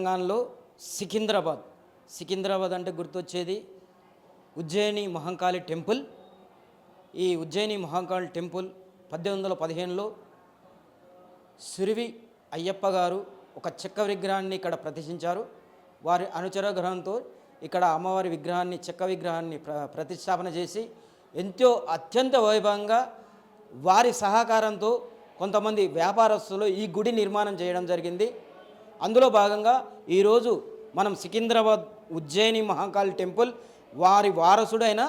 తెలంగాణలో సికింద్రాబాద్ అంటే గుర్తొచ్చేది ఉజ్జయిని మహంకాళి టెంపుల్. ఈ ఉజ్జయిని మహంకాళి టెంపుల్ 1815లో సురివి అయ్యప్ప గారు ఒక చెక్క విగ్రహాన్ని ఇక్కడ ప్రతిష్ఠించారు. వారి అనుచర గ్రహంతో ఇక్కడ అమ్మవారి విగ్రహాన్ని, చెక్క విగ్రహాన్ని ప్రతిష్టాపన చేసి అత్యంత వైభవంగా వారి సహకారంతో కొంతమంది వ్యాపారస్తులు ఈ గుడి నిర్మాణం చేయడం జరిగింది. అందులో భాగంగా ఈరోజు మనం సికింద్రాబాద్ ఉజ్జయిని మహంకాళి టెంపుల్ వారి వారసుడైన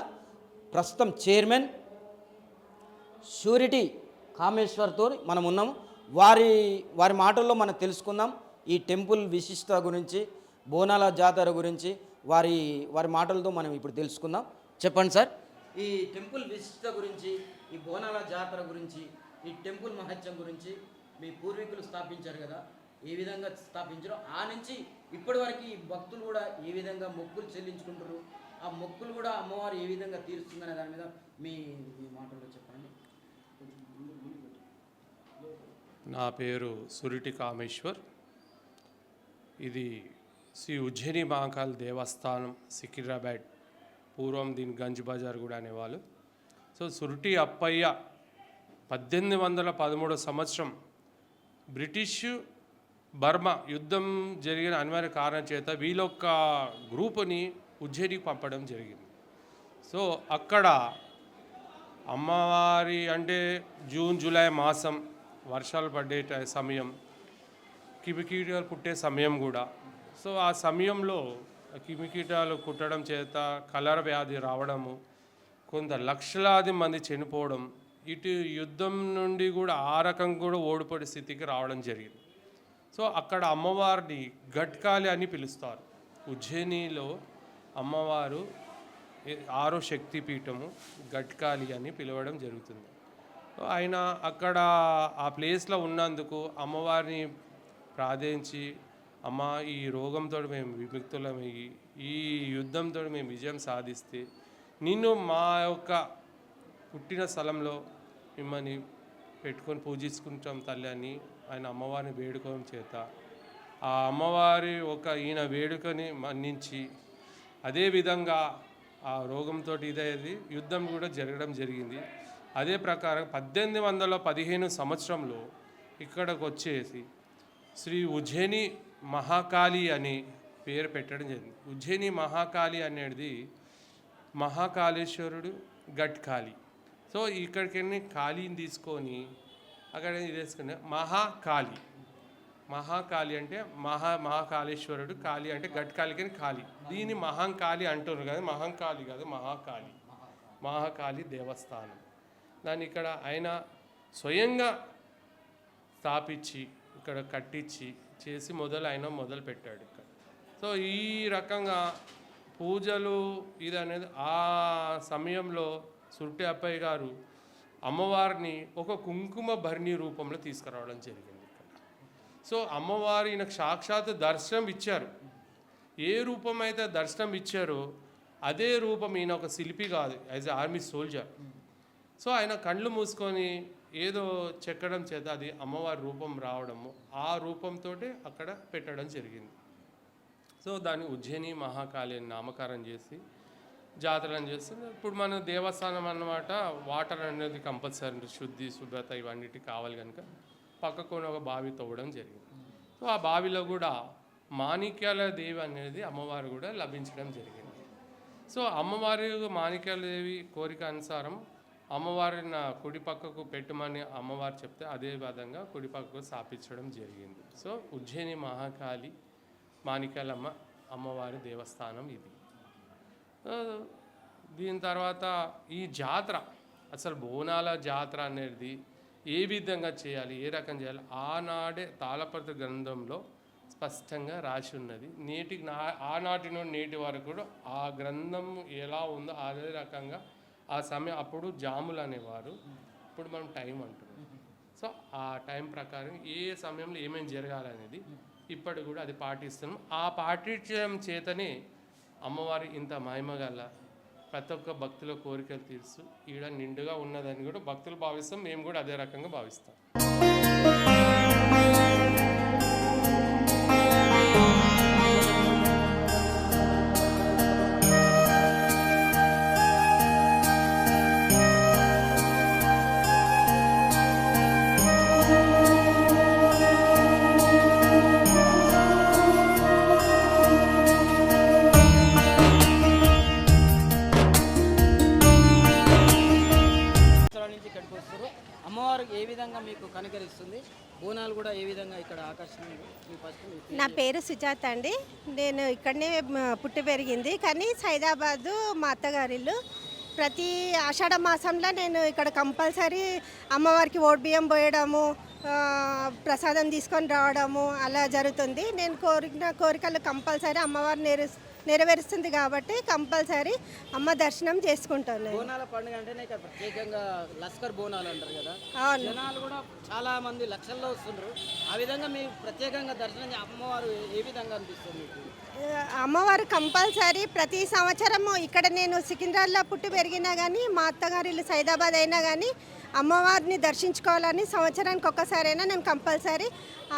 ప్రస్తుతం చైర్మన్ షూరిటీ కామేశ్వర్తో మనం ఉన్నాం. వారి మాటల్లో మనం తెలుసుకుందాం ఈ టెంపుల్ విశిష్టత గురించి, బోనాల జాతర గురించి వారి మాటలతో మనం ఇప్పుడు తెలుసుకుందాం. చెప్పండి సార్, ఈ టెంపుల్ విశిష్టత గురించి, ఈ బోనాల జాతర గురించి, ఈ టెంపుల్ మహత్యం గురించి మీ పూర్వీకులు స్థాపించారు కదా, ఏ విధంగా స్థాపించారో ఆ నుంచి ఇప్పటి వరకు ఈ భక్తులు కూడా ఏ విధంగా మొక్కులు చెల్లించుకుంటారు, ఆ మొక్కులు కూడా అమ్మవారు ఏ విధంగా తీరుస్తుందనే దాని మీద మీ మాటల్లో చెప్పండి. నా పేరు సురిటి కామేశ్వర్. ఇది శ్రీ ఉజ్జయిని మహాకాళి దేవస్థానం సికింద్రాబాద్. పూర్వం దీని గంజ్ బజార్ కూడా అనేవాళ్ళు. సో సురిటి అప్పయ్య 1813 సంవత్సరం బ్రిటిష్ బర్మా యుద్ధం జరిగిన అనివార్య కారణం చేత వీళ్ళొక్క గ్రూపుని ఉజ్జయినికి పంపడం జరిగింది. సో అక్కడ అమ్మవారి అంటే జూన్ జూలై మాసం వర్షాలు పడే సమయం, కిమికీటాలు పుట్టే సమయం కూడా. సో ఆ సమయంలో కిమికీటాలు కుట్టడం చేత కలరా వ్యాధి రావడము, కొంత లక్షలాది మంది చనిపోవడం, ఇటు యుద్ధం నుండి కూడా ఆ రకం కూడా ఓడిపోయే స్థితికి రావడం జరిగింది. సో అక్కడ అమ్మవారిని గట్కాలి అని పిలుస్తారు. ఉజ్జయినిలో అమ్మవారు 6వ శక్తిపీఠము గట్కాలి అని పిలవడం జరుగుతుంది. ఆయన అక్కడ ఆ ప్లేస్లో ఉన్నందుకు అమ్మవారిని ప్రార్థించి, అమ్మ ఈ రోగంతో మేము విముక్తులమయ్యి ఈ యుద్ధంతో మేము విజయం సాధిస్తే నిన్ను మా యొక్క పుట్టిన స్థలంలో మిమ్మల్ని పెట్టుకొని పూజించుకుంటాం తల్లి అని ఆయన అమ్మవారిని వేడుకోవడం చేత ఆ అమ్మవారి ఈయన వేడుకని మన్నించి అదేవిధంగా ఆ రోగంతో ఇదయ్యేది యుద్ధం కూడా జరగడం జరిగింది. అదే ప్రకారం 1815 సంవత్సరంలో ఇక్కడికి వచ్చేసి శ్రీ ఉజ్జయిని మహాకాళి అని పేరు పెట్టడం జరిగింది. ఉజ్జయిని మహాకాళి అనేది మహాకాళేశ్వరుడు గట్కాలి. సో ఇక్కడికి కాళీని తీసుకొని అక్కడ తీసుకుని మహాకాళి అంటే మహాకాళేశ్వరుడు, కాళి అంటే గట్కాలికి కాళి. దీన్ని మహంకాళి అంటున్నారు కదా, మహంకాళి కాదు మహాకాళి దేవస్థానం. దాన్ని ఇక్కడ ఆయన స్వయంగా స్థాపించి ఇక్కడ కట్టించి చేసి మొదలు పెట్టాడు ఇక్కడ. సో ఈ రకంగా పూజలు ఇది అనేది ఆ సమయంలో సురిటి అప్పయ్య గారు అమ్మవారిని ఒక కుంకుమ భరణి రూపంలో తీసుకురావడం జరిగింది ఇక్కడ. సో అమ్మవారి ఈయనకు సాక్షాత్ దర్శనం ఇచ్చారు. ఏ రూపం అయితే దర్శనం ఇచ్చారో అదే రూపం ఈయన ఒక శిల్పి కాదు, as a army soldier. So ఆయన కళ్ళు మూసుకొని ఏదో చెక్కడం చేత అది అమ్మవారి రూపం రావడము, ఆ రూపంతో అక్కడ పెట్టడం జరిగింది. సో దాన్ని ఉజ్జయిని మహాకాళి అని నామకరణం చేసి జాతరలను చేస్తుంది. ఇప్పుడు మన దేవస్థానం అన్నమాట వాటర్ అనేది కంపల్సరీ, శుభ్రత ఇవన్నిటి కావాలి కనుక పక్కకు ఒక బావి తవ్వడం జరిగింది. సో ఆ బావిలో కూడా మాణిక్యాల దేవి అనేది అమ్మవారు కూడా లభించడం జరిగింది. సో అమ్మవారి మాణిక్యాల దేవి కోరిక అనుసారం అమ్మవారిని కుడి పక్కకు పెట్టమని అమ్మవారు చెప్తే అదే విధంగా కుడి పక్కకు స్థాపించడం జరిగింది. సో ఉజ్జయిని మహాకాళి మాణిక్యాలమ్మ అమ్మవారి దేవస్థానం ఇది. దీని తర్వాత ఈ జాతర, అసలు బోనాల జాతర అనేది ఏ విధంగా చేయాలి, ఏ రకం చేయాలి, ఆనాడే తాళపత్ర గ్రంథంలో స్పష్టంగా రాసి ఉన్నది. ఆనాటి నుండి నేటి వరకు కూడా ఆ గ్రంథం ఎలా ఉందో అదే రకంగా ఆ సమయం అప్పుడు జాములు అనేవారు, ఇప్పుడు మనం టైం అంటున్నాం. సో ఆ టైం ప్రకారం ఏ సమయంలో ఏమేమి జరగాలనేది ఇప్పటి కూడా అది పాటిస్తున్నాం. ఆ పాటించడం చేతనే అమ్మవారి ఇంత మహిమగల ప్రతి ఒక్క భక్తుల కోరికలు తీరుస్తూ ఈడ నిండుగా ఉన్నదని కూడా భక్తులు భావిస్తాం, మేము కూడా అదే రకంగా భావిస్తాం. కనికరిస్తుంది. బోనాలు కూడా ఏ విధంగా ఇక్కడ ఆకర్షణీయంగా మీ ఫస్ట్ మీ నా పేరు సుజాత అండి. నేను ఇక్కడనే పుట్టి పెరిగింది, కానీ సైదాబాదు మా అత్తగారిల్లు. ప్రతి ఆషాఢ మాసంలో నేను ఇక్కడ కంపల్సరీ అమ్మవారికి ఓట్ బియ్యం పోయడము, ప్రసాదం తీసుకొని రావడము అలా జరుగుతుంది. నేను కోరిన కోరికలు కంపల్సరీ అమ్మవారు నెరవేరుస్తుంది కాబట్టి కంపల్సరీ అమ్మ దర్శనం చేసుకుంటాను. బోనాల పండుగ అంటేనే ఇక్కడ ప్రత్యేకంగా లస్కర్ బోనాలు అంటారు కదా. అవును. జనాలు కూడా చాలా మంది లక్షల్లో వస్తుండ్రు. ఆ విధంగా మీ ప్రత్యేకంగా దర్శనం అమ్మవారు ఏ విధంగా అనిపిస్తుంది మీకు? అమ్మవారు కంపల్సరీ ప్రతి సంవత్సరము ఇక్కడ నేను సికింద్రాబాద్లో పుట్టి పెరిగినా కానీ మా అత్తగారి ఇల్లు సైదాబాద్ అయినా కానీ అమ్మవారిని దర్శించుకోవాలని సంవత్సరానికి ఒక్కసారైనా నేను కంపల్సరీ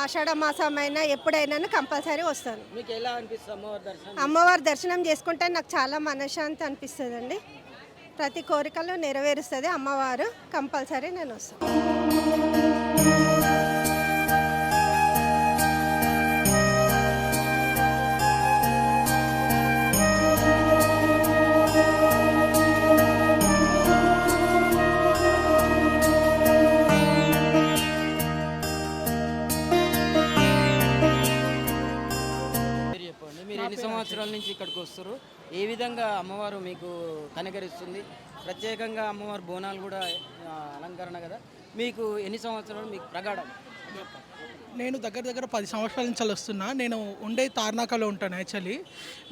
ఆషాఢ మాసం అయినా ఎప్పుడైనా కంపల్సరీ వస్తాను. మీకు ఎలా అనిపిస్తుంది అమ్మవారి దర్శనం? అమ్మవారి దర్శనం చేసుకుంటే నాకు చాలా మనశ్శాంతి అనిపిస్తుంది అండి. ప్రతి కోరికలు నెరవేరుస్తుంది అమ్మవారు. కంపల్సరీ నేను వస్తాను. మీరు చెప్పండి, మీరు ఎన్ని సంవత్సరాల నుంచి ఇక్కడికి వస్తారు? ఏ విధంగా అమ్మవారు మీకు కనికరిస్తుంది? ప్రత్యేకంగా అమ్మవారు బోనాలు కూడా అలంకరణ కదా. మీకు ఎన్ని సంవత్సరాలు మీకు ప్రగాఢం? నేను దగ్గర దగ్గర 10 సంవత్సరాల నుంచి వస్తున్నా. నేను ఉండే తార్నాకలో ఉంటాను యాక్చువల్లీ.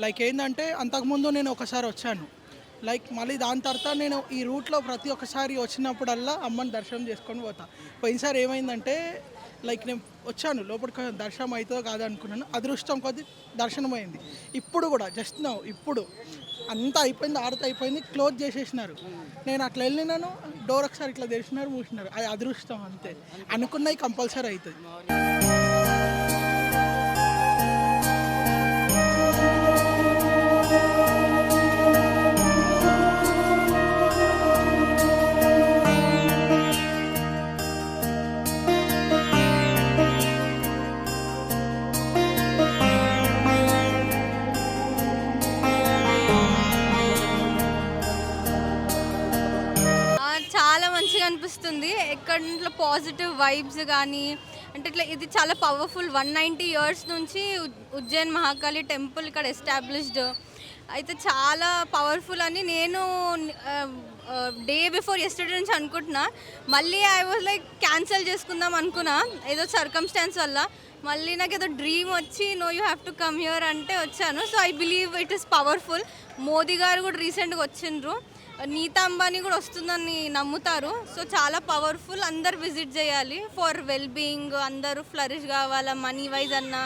లైక్ ఏంటంటే అంతకుముందు నేను ఒకసారి వచ్చాను. లైక్ మళ్ళీ దాని తర్వాత నేను ఈ రూట్లో ప్రతి ఒక్కసారి వచ్చినప్పుడల్లా అమ్మని దర్శనం చేసుకొని పోతా. పోయినసారి ఏమైందంటే లైక్ నేను వచ్చాను లోపలికి, దర్శనం అవుతుందో కాదు అనుకున్నాను. అదృష్టం కొద్ది దర్శనం అయింది. ఇప్పుడు కూడా జస్ట్ నౌ ఇప్పుడు అంతా అయిపోయింది, ఆరత అయిపోయింది, క్లోజ్ చేసేసినారు. నేను అట్లా వెళ్ళినాను, డోర్ ఒకసారి ఇట్లా తెరిచినారు, మూసినారు. అది అదృష్టం అంతే. అనుకున్నవి కంపల్సరీ అవుతుంది. చాలా మంచిగా అనిపిస్తుంది. ఎక్కడ పాజిటివ్ వైబ్స్ కానీ అంటే ఇట్లా ఇది చాలా పవర్ఫుల్. 190 years నుంచి ఉజ్జయిన్ మహాకాళి టెంపుల్ ఇక్కడ ఎస్టాబ్లిష్డ్ అయితే చాలా పవర్ఫుల్ అని నేను డే బిఫోర్ ఎస్టర్డే నుంచి అనుకుంటున్నా. మళ్ళీ ఐ వాజ్ లైక్ క్యాన్సిల్ చేసుకుందాం అనుకున్నా ఏదో సర్కమ్స్టాన్స్ వల్ల. మళ్ళీ నాకు ఏదో డ్రీమ్ వచ్చి no you have to come here అంటే వచ్చాను. So I believe it is powerful. Modi గారు కూడా రీసెంట్గా వచ్చిండ్రు, నీతా అంబానీ కూడా వస్తుందని నమ్ముతారు. సో చాలా పవర్ఫుల్. అందరు విజిట్ చేయాలి ఫర్ వెల్ బీయింగ్. అందరూ ఫ్లరిష్ కావాలా, మనీ వైజ్ అన్నా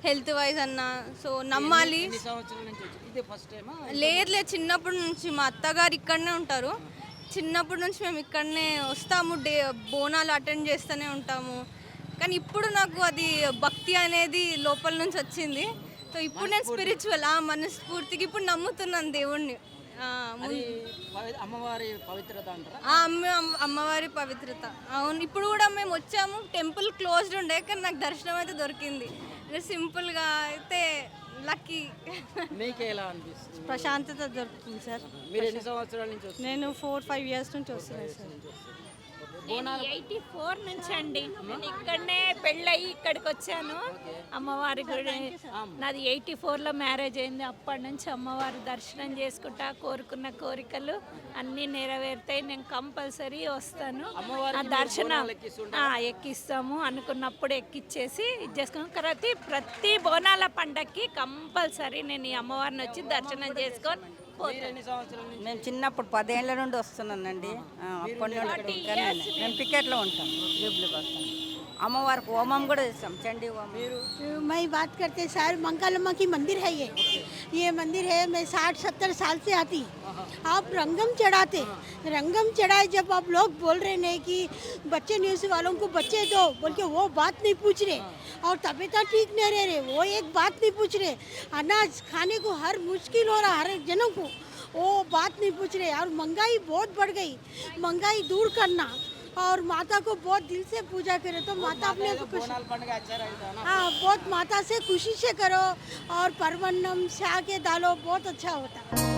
హెల్త్ వైజ్ అన్నా. సో నమ్మాలి. ఎన్ని సంవత్సరాల నుంచి వచ్చి ఇదే ఫస్ట్ టైమా? లేదు చిన్నప్పటి నుంచి మా అత్తగారు ఇక్కడనే ఉంటారు. చిన్నప్పటి నుంచి మేము ఇక్కడనే వస్తాము, బోనాలు అటెండ్ చేస్తూనే ఉంటాము. కానీ ఇప్పుడు నాకు అది భక్తి అనేది లోపల నుంచి వచ్చింది. సో ఇప్పుడు నేను స్పిరిచువల్ మనస్ఫూర్తికి ఇప్పుడు నమ్ముతున్నాను దేవుణ్ణి. అమ్మవారి పవిత్రత అంటారా? అమ్మవారి పవిత్రత అవును. ఇప్పుడు కూడా మేము వచ్చాము, టెంపుల్ క్లోజ్డ్ ఉండే కానీ నాకు దర్శనం అయితే దొరికింది. సింపుల్గా అయితే లక్కీ. మీకు ఎలా అనిపిస్తుంది? ప్రశాంతత దొరుకుతుంది సార్. మీరు ఎన్ని సంవత్సరాల నుంచి వస్తారు? నేను 4-5 years నుంచి వస్తున్నాను సార్. 84 నుంచి అండి. నేను ఇక్కడనే పెళ్ళయి ఇక్కడికి వచ్చాను. అమ్మవారి గుడి నాది 84లో మ్యారేజ్ అయింది. అప్పటి నుంచి అమ్మవారి దర్శనం చేసుకుంటా, కోరుకున్న కోరికలు అన్నీ నెరవేరుతాయి. నేను కంపల్సరీ వస్తాను. ఆ దర్శనం ఎక్కిస్తాము, అనుకున్నప్పుడు ఎక్కిచ్చేసి ఇది చేసుకున్నాం. ప్రతి బోనాల పండగకి కంపల్సరీ నేను ఈ అమ్మవారిని వచ్చి దర్శనం చేసుకొని నేను చిన్నప్పుడు 10 ఏళ్ల నుండి వస్తున్నానండి. అప్పటి నుండి మేము టికెట్లో ఉంటాం, జూబ్లీ బస్. అమ్మవారికి హోమం కూడా చేస్తాం, చండీ హోమం. मैं बात करते सर, मंकालम्मा की मंदिर है ये मंदिर है। मैं 60-70 साल से आती। आप रंगम चढ़ाते, रंगम चढ़ाए जब आप लोग बोल रहे हैं कि बच्चे न्यूज़ वालों को बच्चे दो बोल के वो बात नहीं पूछ रहे, और तबीयत ठीक नहीं रह रहे वो एक बात नहीं पूछ रहे, अनाज खाने को हर मुश्किल हो रहा हर एक जनों को, वो बात नहीं पूछ रहे। और महंगाई बहुत बढ़ गई, महंगाई दूर करना और माता को बहुत दिल से पूजा करे तो माता अपने को खुश, हाँ बहुत माता से खुशी से करो। और परवन्नम शाह के डालो बहुत अच्छा होता है।